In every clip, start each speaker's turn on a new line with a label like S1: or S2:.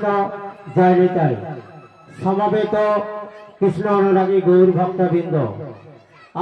S1: কৃষ্ণ জয় নিতাই। সমবেত কৃষ্ণ অনুরাগী গৌর ভক্তবৃন্দ,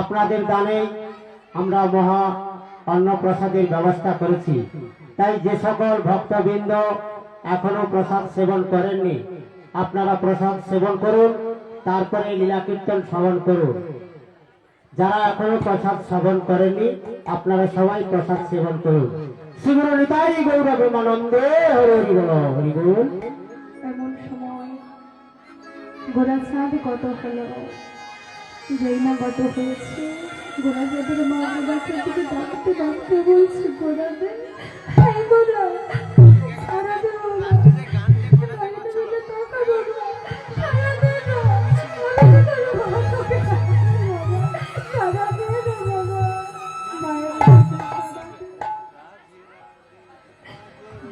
S1: আপনাদের দানে আমরা মহা অন্নপ্রসাদের ব্যবস্থা করেছি। তাই যে সকল ভক্তবৃন্দ এখনো প্রসাদ সেবন করেননি, আপনারা প্রসাদ সেবন করুন, তারপরে লীলা কীর্তন শ্রবণ করুন। যারা এখনো প্রসাদ সেবন করেননি, আপনারা সবাই প্রসাদ সেবন করুন। শ্রীগুরু নিতাই গৌর প্রেমানন্দে হরি হরি বল, হরি বল।
S2: এমন সময় গোরাচাঁদ গত হলো, যেই না গত হয়েছে, গোরাচাঁদের মা বাবাকে দিকে ডাকতে ডাকতে বলছে, গোরাদে, হ্যাঁ গোরা, সারা দে বাবা, বাড়িতে বলে টাকা বাবা, সারা দে না, সারা দে না বাবা, তোকে বাবা, সারা দে না বাবা, মায়ের কাছে সারা দে।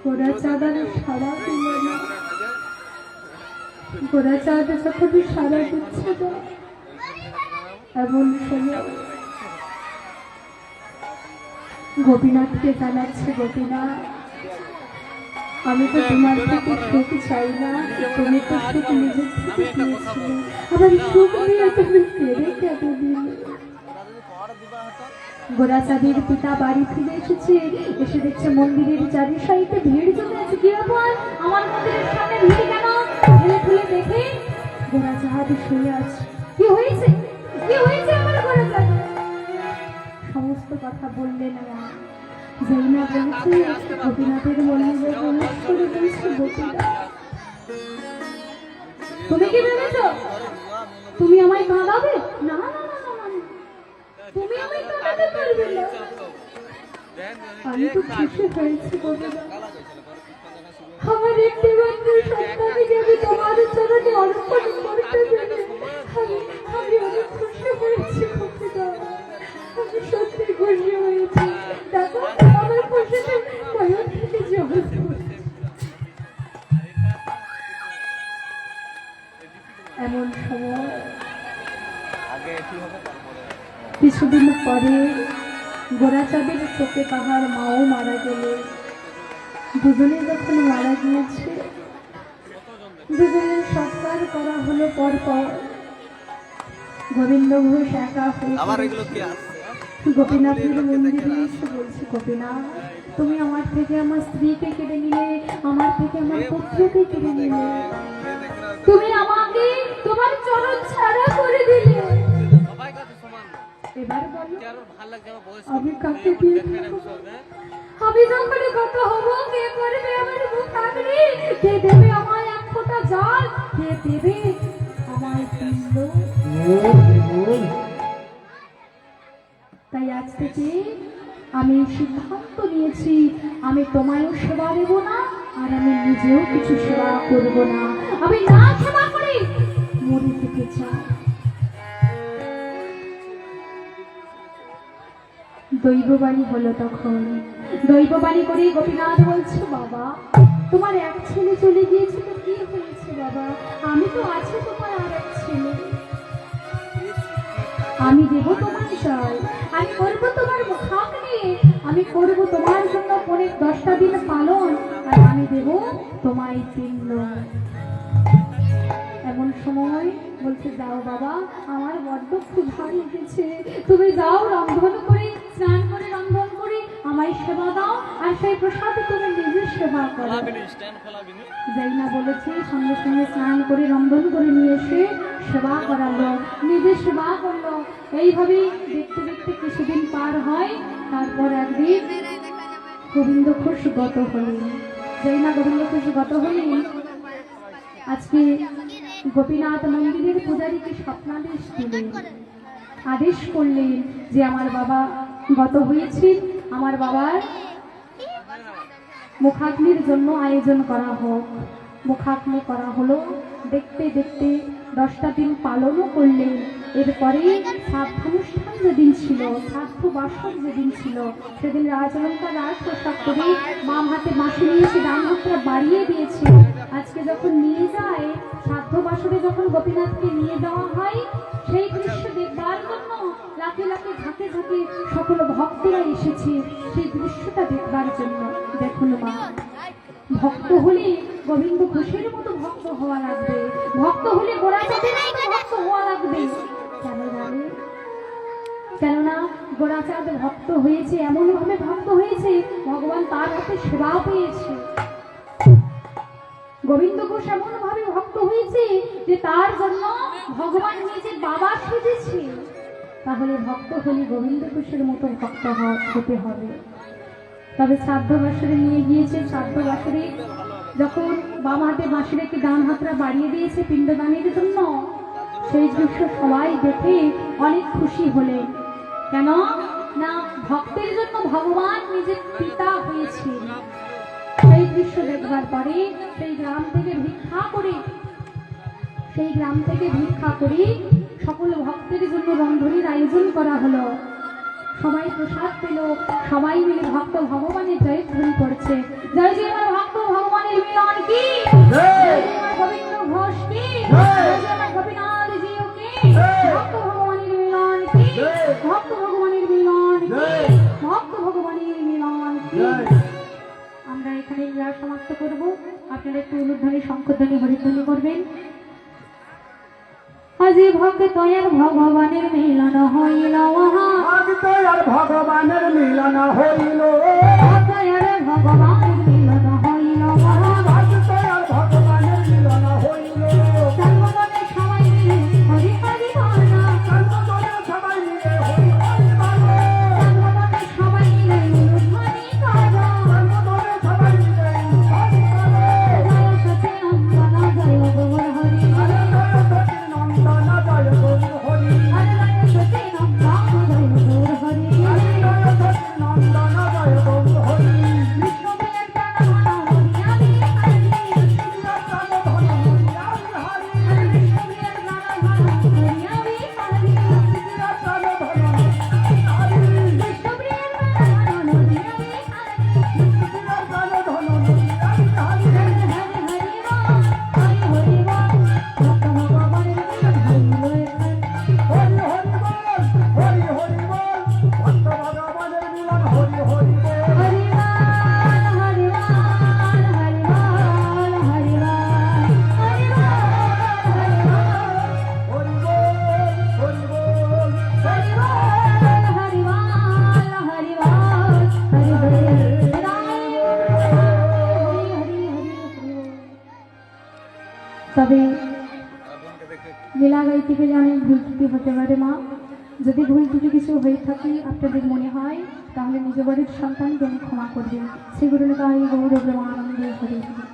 S2: গোরাচাঁদ আর সারা দিল না। গোরাচাঁদ যখন সারা দিচ্ছে না, এমন সময় গোপীনাথকে জানাচ্ছে, গোপীনাথ, আমি তো তোমার থেকে সুখ চাই না, তুমি তো সুখ নিজের থেকে পেয়েছিলে, আবার সুখ নিয়ে তুমি ফেরে কেন দিলে? গোরাচাঁদের পিতা বাড়ি ফিরে এসেছে, এসে দেখছে মন্দিরের চারি সাইডে ভিড় জমে আছে। কি ব্যাপার, আমার মন্দিরের সামনে ভিড় কেন? ঠেলে ঠেলে দেখে গোরাচাঁদ শুয়ে আছে। কি হয়েছে, কি হয়েছে আমার গোরাচাঁদ? সমস্ত কথা বললেন না। যেই না বলেছে, গোপীনাথের মন্দিরে প্রবেশ করে বলছে, গোপীনাথ, তুমি কি ভেবেছ তুমি আমায় কাঁদাবে? না না না না না, তুমি আমায় কাঁদাতে পারবে না। আমি তো খুশি হয়েছি গোপীনাথ, আমার একটি মাত্র সন্তানকে আমি তোমার চরণে অর্পণ করতে পেরে আমি অনেক খুশি হয়েছি গোপীনাথ, আমি সত্যি খুশি হয়েছি। দেখো আমার খুশিতে নয়ন থেকে জল পড়ছে। এমন সময় কিছুদিন পরে গোরাচাঁদের শোকে তাহার মাও মারা গেলে। দুজনে যখন মারা গিয়েছে, দুজনের সৎকার করা হলো পরপর। গোবিন্দ ঘোষ একা হয়ে গোপীনাথের মন্দিরে এসে বলছে, গোপীনাথ, তুমি আমার থেকে আমার স্ত্রীকে কেড়ে নিলে, আমার থেকে আমার পুত্রকে কেড়ে নিলে, তুমি আমাকে তোমার চরণ ছাড়া করে দিলে। এবার বলো আমি কাকে দিয়ে থাকবো? আমি যখন কত হবো, কে করবে আমার মুখ আগড়ি? কে দেবে আমায় এক ফোঁটা জল? কে দেবে আমায় পিণ্ড? তাই আজ থেকে আমি সিদ্ধান্ত নিয়েছি, আমি তোমায়ও সেবা দেব না, আর আমি নিজেও কিছু সেবা করব না। আমি না সেবা করে মরে যেতে চাই। দৈববাণী হলো তখন। দৈববাণী করে গোপীনাথ বলছে, বাবা, তোমার এক ছেলে চলে গিয়েছে, তো কি হয়েছে বাবা? আমি তো আছি তোমার আর এক ছেলে, আমি দেব তোমার চাই, আমি করবো তোমার মুখাগ্নি, আমি করবো তোমার জন্য পরে 10টা দিন পালন, আর আমি দেব তোমায় পিণ্ড। এমন সময় বলছে, যাও বাবা, আমার বড্ড ক্ষুধা লেগেছে, তুমি যাও রন্ধন করে, স্নান করে রন্ধন করে আমায় সেবা দাও, আর সেই প্রসাদে তুমি নিজে সেবা করো। যাই না বলেছে, সঙ্গে সঙ্গে স্নান করে রন্ধন করে নিয়ে এসে সেবা করালো, নিজে সেবা করলো। এইভাবেই দেখতে দেখতে কিছুদিন পার হয়। তারপর একদিন গোবিন্দ ঘোষ গত হলেন। যাই না গোবিন্দ ঘোষ গত হলেন, আজকে গোপীনাথ মন্দিরের পূজারীকে স্বপ্নাদেশ দিলেন, আদেশ করলেন যে আমার বাবা গত হয়েছে, আমার বাবার মুখাগ্নির জন্য আয়োজন করা হোক। মুখাগ্নি করা হলো। দেখতে দেখতে 10টা দিন পালনও করলেন। এরপরে শ্রাদ্ধানুষ্ঠান যেদিন ছিল, শ্রাদ্ধ বাসন যেদিন ছিল, সেদিন রাজলঙ্কা রাজ প্রসাদ করে বাম হাতে মাসি নিয়েছে, ডান হাতটা বাড়িয়ে দিয়েছে। আজকে যখন নিয়ে যায়, শ্রাদ্ধ বাসনে যখন গোপীনাথকে নিয়ে যাওয়া হয়, সেই দৃশ্য দেখবার জন্য লাখে লাখে ঝাঁকে ঝাঁকে সকল ভক্তরা এসেছে সেই দৃশ্যটা দেখবার জন্য। দেখুন মা, ভক্ত হলে গোবিন্দ ঘোষের মতো ভক্ত হওয়া লাগবে। ভক্ত হলে গোড়াচাঁদের মতো ভক্ত হওয়া লাগবে। কেন জানে? কেননা গোড়াচাঁদ ভক্ত হয়েছে, এমন ভাবে ভক্ত হয়েছে ভগবান তার হাতে সেবা পেয়েছে। গোবিন্দ ঘোষ এমন ভাবে ভক্ত হয়েছে যে তার জন্য ভগবান নিজে বাবা সেজেছে। তাহলে ভক্ত হলে গোবিন্দ ঘোষের মতো ভক্ত হতে হবে। তবে শ্রাদ্ধ বাসরে নিয়ে গিয়েছে। শ্রাদ্ধ বাসরে যখন বাম হাতে বাঁশি রেখে ডান হাতটা বাড়িয়ে দিয়েছে পিণ্ডদানের জন্য, সেই দৃশ্য সবাই দেখে অনেক খুশি হলে। কেন না ভক্তের জন্য ভগবান নিজের পিতা হয়েছে। সেই দৃশ্য দেখবার পরে সেই গ্রাম থেকে ভিক্ষা করে সকল ভক্তের জন্য রন্ধনের আয়োজন করা হলো। সবাই প্রসাদ পেল, সবাই মিলে ভক্ত ভগবানের জয়ধ্বনি করছে। জয় জয় আমার ভক্ত ভগবানের মিলন কি, জয় আমার গোবিন্দ ঘোষ কি, জয় আমার গোপীনাথ জিও কি, ভক্ত ভগবানের মিলন কি, ভক্ত ভগবানের মিলন কি, ভক্ত ভগবানের মিলন কি। আমরা এখানে লীলা সমাপ্ত করব। আপনারা একটু উলুধ্বনি, শঙ্খধ্বনি, হরিধ্বনি করবেন। আজি ভক্তয়ার ভগবানের মিলন হইল,
S3: ভক্তয়ার ভগবানের মিলন হইল,
S2: ভক্তয়ার ভগবানের মিলন হইল,
S3: ভক্তয়ার ভগবানের মিলন হইল।
S2: সর্বমনে সবাই মিলে হরি হরি বল,
S3: সর্বজনে সবাই মিলে হরি হরি বল,
S2: সর্বমনে সবাই মিলে উলুধ্বনি কর,
S3: সর্বজনে সবাই মিলে হরি বল।
S2: জয় সচে নন্দন জয় গৌর হরি,
S3: জয় সচির নন্দন জয় গৌর হরি,
S2: জয় সচে নন্দন জয় গৌর হরি,
S3: জয় সচির নন্দন জয় গৌর হরি।
S2: বিষ্ণুবের প্রাণ হরি হরি,
S3: বিষ্ণুর প্রাণ ধন হরি হরি,
S2: বিষ্ণুবের প্রাণ হরি হরি,
S3: বিষ্ণুর প্রাণ ধন হরি হরি,
S2: বিষ্ণুবের প্রাণ হরি হরি,
S3: বিষ্ণুর প্রাণ ধন হরি হরি। হরি হরি বল, হরি হরি বল, ভক্ত ভগবানের মিলন হরি হরি বল। হরি বল, হরি বল, হরি বল।
S2: তবে লীলা গাইতে গেলে অনেক ভুল ত্রুটি হতে পারে মা। যদি ভুল ত্রুটি কিছু হয়ে থাকে আপনাদের মনে হয় তাহলে নিজ বাড়ির সন্তানকে আমি ক্ষমা করবেন। শ্রী গুরু নিতাই গৌর প্রেমানন্দে হরি হরি।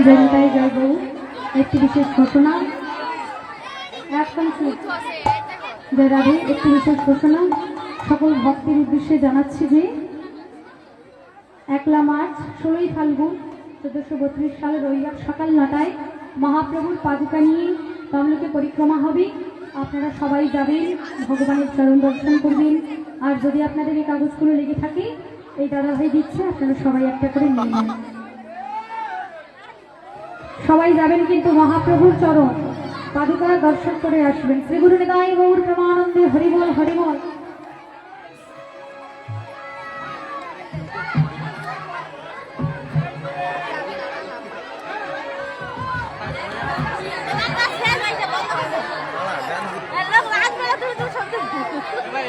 S2: জয়নিতাই জয় গৌ। একটি বিশেষ ঘোষণা, একদম ঠিক জয় রাধে। একটি বিশেষ ঘোষণা সকল ভক্তের উদ্দেশ্যে জানাচ্ছি যে 1 মার্চ 16 ফাল্গুন 1432 সালের রবিবার সকাল 9টায় মহাপ্রভুর পাদুকা নিয়ে তমলুকে পরিক্রমা হবে। আপনারা সবাই যাবেন, ভগবানের চরণ দর্শন করবেন। আর যদি আপনাদের এই কাগজগুলো লেগে থাকে, এই দাদাভাই দিচ্ছে, আপনারা সবাই একটা করে নিয়ে নেন। সবাই যাবেন কিন্তু মহাপ্রভুর চরণ পাদুকা দর্শন করে আসবেন। শ্রী গুরু নিতাই গৌর প্রেমানন্দে হরি বল হরি বল।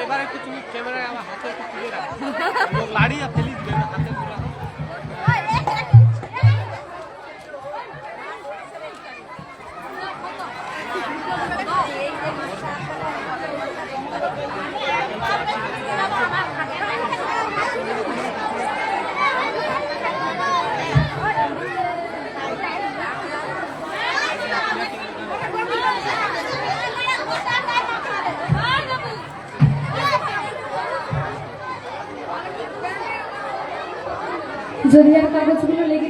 S4: এবার একটু তুমি ক্যামেরায় আমার হাতে একটু তুলে রাখো, লাড়িয়া ফেলি দিবে না হাতে পুরো।
S2: যদি আর কাগজগুলো লেগে